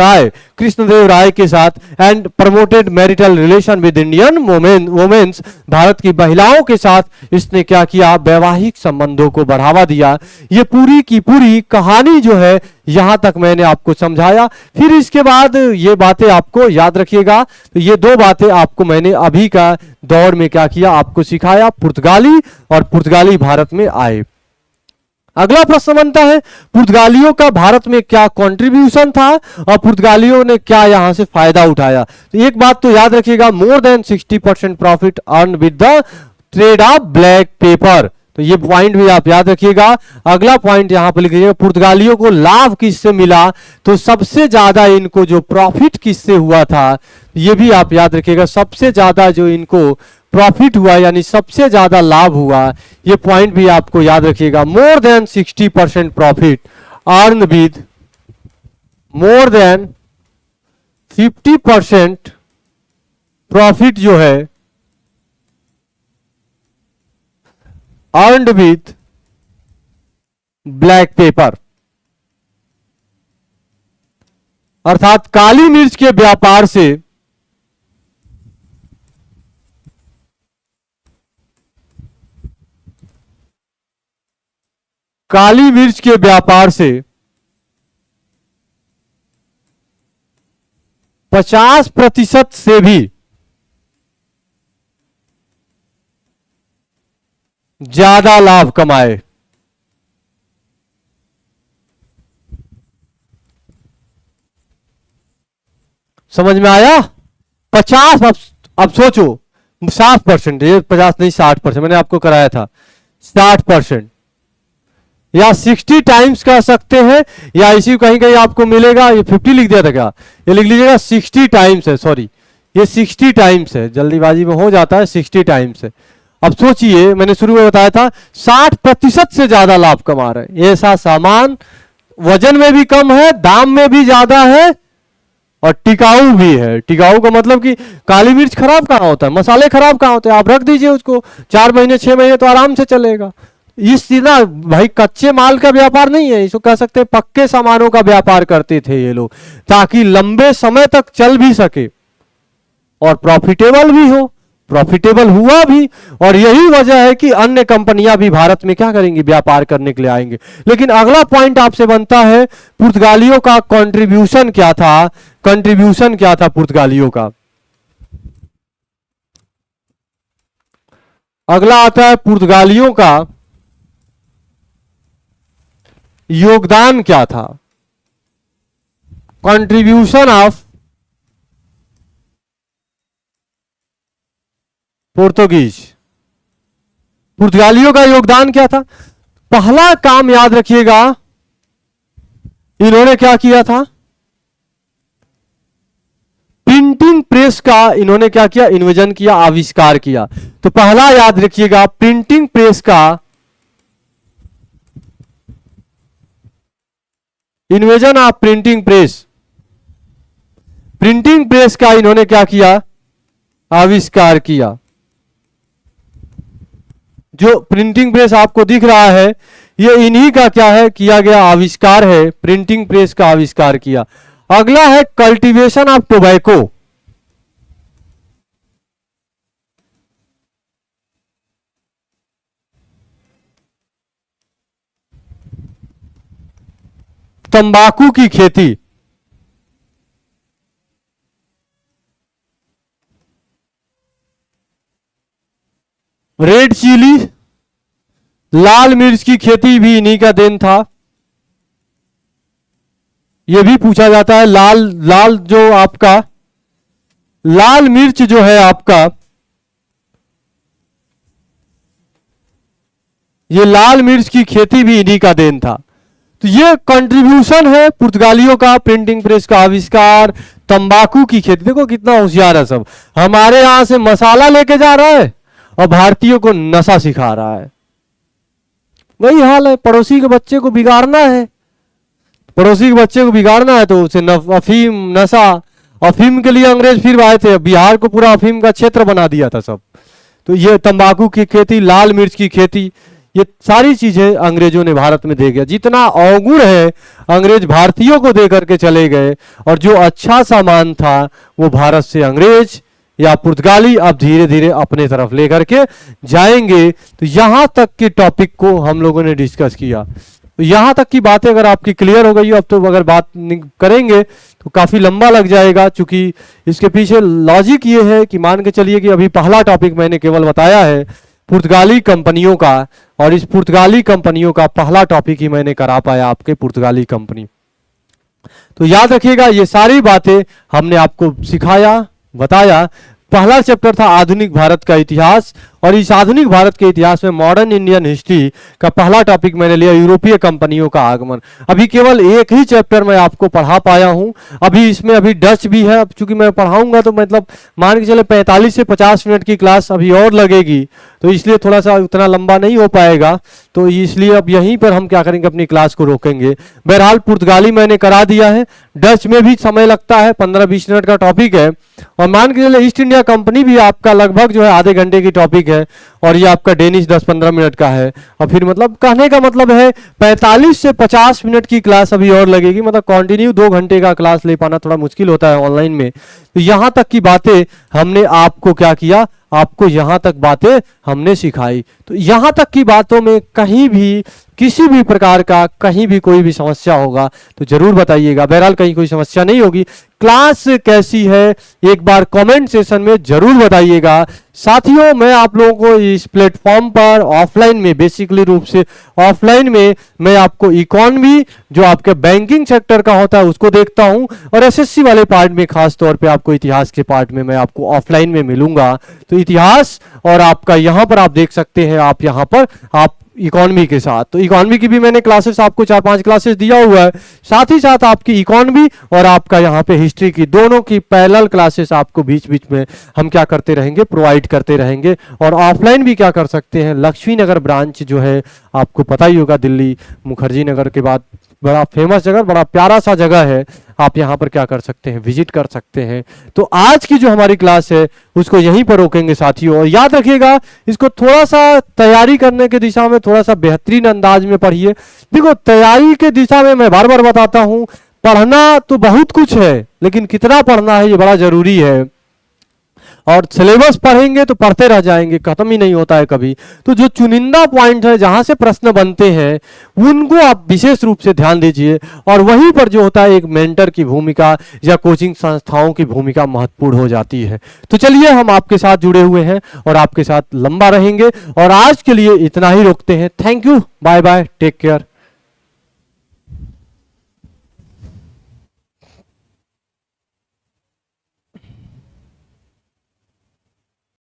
Raya के साथ and promoted marital relation with Indian womens. Bharat की महिलाओं के साथ इसने क्या किया, वैवाहिक संबंधों को बढ़ावा दिया। ये पूरी की पूरी कहानी जो है यहां तक मैंने आपको समझाया। फिर इसके बाद ये बातें आपको याद रखिएगा, तो ये दो बातें आपको मैंने अभी का दौर में क्या किया, आपको सिखाया, पुर्तगाली और पुर्तगाली भारत में आए। अगला प्रश्न बनता है, पुर्तगालियों का भारत में क्या कंट्रीब्यूशन था और पुर्तगालियों ने क्या यहां से फायदा उठाया। तो एक बात तो याद रखिएगा, more than 60% profit earn with the trade off black pepper. तो ये पॉइंट भी आप याद रखिएगा। अगला पॉइंट यहां पर लिख लीजिएगा, पुर्तगालियों को लाभ किससे मिला, तो सबसे ज्यादा इनको जो प्रॉफिट किससे हुआ था, ये भी आप याद रखिएगा। सबसे ज्यादा जो इनको प्रॉफिट हुआ यानी सबसे ज्यादा लाभ हुआ, ये पॉइंट भी आपको याद रखिएगा। More than 60% profit earn with more than 50% profit जो है अर्नड विथ ब्लैक पेपर, अर्थात काली मिर्च के व्यापार से काली मिर्च के व्यापार से 50% से भी ज्यादा लाभ कमाए। समझ में आया? 50, अब सोचो 60%, ये 50 नहीं 60%, मैंने आपको कराया था 60%, या 60 टाइम्स कह सकते हैं, या इसी कहीं कहीं आपको मिलेगा, ये 50 लिख दिया था क्या, ये लिख लीजिएगा 60 टाइम्स है, सॉरी ये 60 टाइम्स है, जल्दीबाजी में हो जाता है, 60 टाइम्स है। अब सोचिए, मैंने शुरू में बताया था 60% से ज्यादा लाभ कमा रहे हैं। ऐसा सामान वजन में भी कम है, दाम में भी ज्यादा है और टिकाऊ भी है। टिकाऊ का मतलब कि काली मिर्च खराब कहां होता है, मसाले खराब कहां होते हैं, आप रख दीजिए उसको 4 महीने 6 महीने तो आराम से चलेगा। इस ना भाई कच्चे माल का व्यापार नहीं है, इसको कह सकते हैं पक्के सामानों का व्यापार करते थे ये लोग, ताकि लंबे समय तक चल भी सके और प्रॉफिटेबल भी हो। प्रॉफिटेबल हुआ भी, और यही वजह है कि अन्य कंपनियां भी भारत में क्या करेंगी, व्यापार करने के लिए आएंगे। लेकिन अगला पॉइंट आपसे बनता है, पुर्तगालियों का कंट्रीब्यूशन क्या था, कंट्रीब्यूशन क्या था पुर्तगालियों का। अगला आता है पुर्तगालियों का योगदान क्या था, कंट्रीब्यूशन ऑफ पुर्तगीज। पुर्तगालियों का योगदान क्या था। पहला काम याद रखिएगा, इन्होंने क्या किया था, प्रिंटिंग प्रेस का इन्होंने क्या किया, इन्वेंशन किया, आविष्कार किया। तो पहला याद रखिएगा, प्रिंटिंग प्रेस का invention of printing press, printing press का इन्होंने क्या किया, आविष्कार किया। जो प्रिंटिंग प्रेस आपको दिख रहा है, ये इन्हीं का क्या है, किया गया आविष्कार है, प्रिंटिंग प्रेस का आविष्कार किया। अगला है कल्टीवेशन ऑफ टोबैको। तंबाकू की खेती। रेड चिली, लाल मिर्च की खेती भी इन्हीं का देन था। यह भी पूछा जाता है, लाल जो आपका लाल मिर्च जो है आपका, ये लाल मिर्च की खेती भी इन्हीं का देन था। तो ये कंट्रीब्यूशन है पुर्तगालियों का, प्रिंटिंग प्रेस का आविष्कार, तंबाकू की खेती, देखो कितना होशियार है सब, हमारे यहां से मसाला लेके जा रहा है और भारतीयों को नशा सिखा रहा है। वही हाल है, पड़ोसी के बच्चे को बिगाड़ना है, पड़ोसी के बच्चे को बिगाड़ना है तो उसे अफीम नशा, अफीम के लिए अंग्रेज फिर आए थे, बिहार को पूरा अफीम का क्षेत्र बना दिया था सब। तो ये तंबाकू की खेती, लाल मिर्च की खेती, ये सारी चीजें अंग्रेजों ने भारत में दे गया। जितना अवगुण है अंग्रेज भारतीयों को दे करके चले गए, और जो अच्छा सामान था वो भारत से अंग्रेज या पुर्तगाली अब धीरे धीरे अपने तरफ लेकर के जाएंगे। तो यहां तक के टॉपिक को हम लोगों ने डिस्कस किया। तो यहां तक की बातें अगर आपकी क्लियर हो गई, अब तो अगर बात करेंगे तो काफी लंबा लग जाएगा, क्योंकि इसके पीछे लॉजिक ये है कि मान के चलिए कि अभी पहला टॉपिक मैंने केवल बताया है पुर्तगाली कंपनियों का, और इस पुर्तगाली कंपनियों का पहला टॉपिक ही मैंने करा पाया आपके पुर्तगाली कंपनी। तो याद रखिएगा ये सारी बातें हमने आपको सिखाया, बताया। पहला चैप्टर था आधुनिक भारत का इतिहास, और इस आधुनिक भारत के इतिहास में मॉडर्न इंडियन हिस्ट्री का पहला टॉपिक मैंने लिया यूरोपीय कंपनियों का आगमन। अभी केवल एक ही चैप्टर मैं आपको पढ़ा पाया हूं, अभी इसमें अभी डच भी है। अब चूंकि मैं पढ़ाऊंगा तो मतलब मान के चले 45 से 50 मिनट की क्लास अभी और लगेगी, तो इसलिए थोड़ा सा उतना लंबा नहीं हो पाएगा। तो इसलिए अब यहीं पर हम क्या करेंगे, अपनी क्लास को रोकेंगे। बहरहाल पुर्तगाली मैंने करा दिया है, डच में भी समय लगता है, 15-20 मिनट का टॉपिक है, और मान के चले ईस्ट इंडिया कंपनी भी आपका लगभग जो है आधे घंटे की टॉपिक है, और ये आपका डेनिश 10-15 मिनट का है। और फिर मतलब कहने का मतलब है 45 से 50 मिनट की क्लास अभी और लगेगी, मतलब कंटिन्यू 2 घंटे का क्लास ले पाना थोड़ा मुश्किल होता है ऑनलाइन में। तो यहां तक की बातें हमने आपको क्या किया, आपको यहां तक बातें हमने सिखाई। तो यहां तक की बातों में कहीं भी किसी भी प्रकार का कहीं भी कोई भी समस्या होगा तो जरूर बताइएगा। बहरहाल कहीं कोई समस्या नहीं होगी। क्लास कैसी है एक बार कमेंट सेशन में जरूर बताइएगा। साथियों, मैं आप लोगों को इस प्लेटफॉर्म पर ऑफलाइन में, बेसिकली रूप से ऑफलाइन में, मैं आपको इकोनॉमी जो आपके बैंकिंग सेक्टर का होता है उसको देखता हूं, और एसएससी वाले पार्ट में खास तौर पे आपको इतिहास के पार्ट में मैं आपको ऑफलाइन में मिलूंगा। तो इतिहास और आपका यहां पर आप देख सकते हैं, आप यहां पर आप इकोनॉमी के साथ, तो इकोनॉमी की भी मैंने क्लासेस आपको 4-5 क्लासेस दिया हुआ है, साथ ही साथ आपकी इकोनॉमी और आपका यहाँ पे हिस्ट्री की दोनों की पैरेलल क्लासेस आपको बीच बीच में हम क्या करते रहेंगे, प्रोवाइड करते रहेंगे। और ऑफलाइन भी क्या कर सकते हैं, लक्ष्मी नगर ब्रांच जो है आपको पता ही होगा, दिल्ली मुखर्जी नगर के बाद बड़ा फेमस जगह, बड़ा प्यारा सा जगह है, आप यहाँ पर क्या कर सकते हैं, विजिट कर सकते हैं। तो आज की जो हमारी क्लास है उसको यहीं पर रोकेंगे साथियों, और याद रखिएगा इसको थोड़ा सा तैयारी करने के दिशा में थोड़ा सा बेहतरीन अंदाज में पढ़िए। देखो तैयारी के दिशा में मैं बार बार बताता हूं, पढ़ना तो बहुत कुछ है लेकिन कितना पढ़ना है ये बड़ा जरूरी है। और सिलेबस पढ़ेंगे तो पढ़ते रह जाएंगे, खत्म ही नहीं होता है कभी। तो जो चुनिंदा पॉइंट है जहां से प्रश्न बनते हैं उनको आप विशेष रूप से ध्यान दीजिए, और वहीं पर जो होता है एक मेंटर की भूमिका या कोचिंग संस्थाओं की भूमिका महत्वपूर्ण हो जाती है। तो चलिए हम आपके साथ जुड़े हुए हैं और आपके साथ लंबा रहेंगे, और आज के लिए इतना ही रोकते हैं। Thank you, bye bye, take care.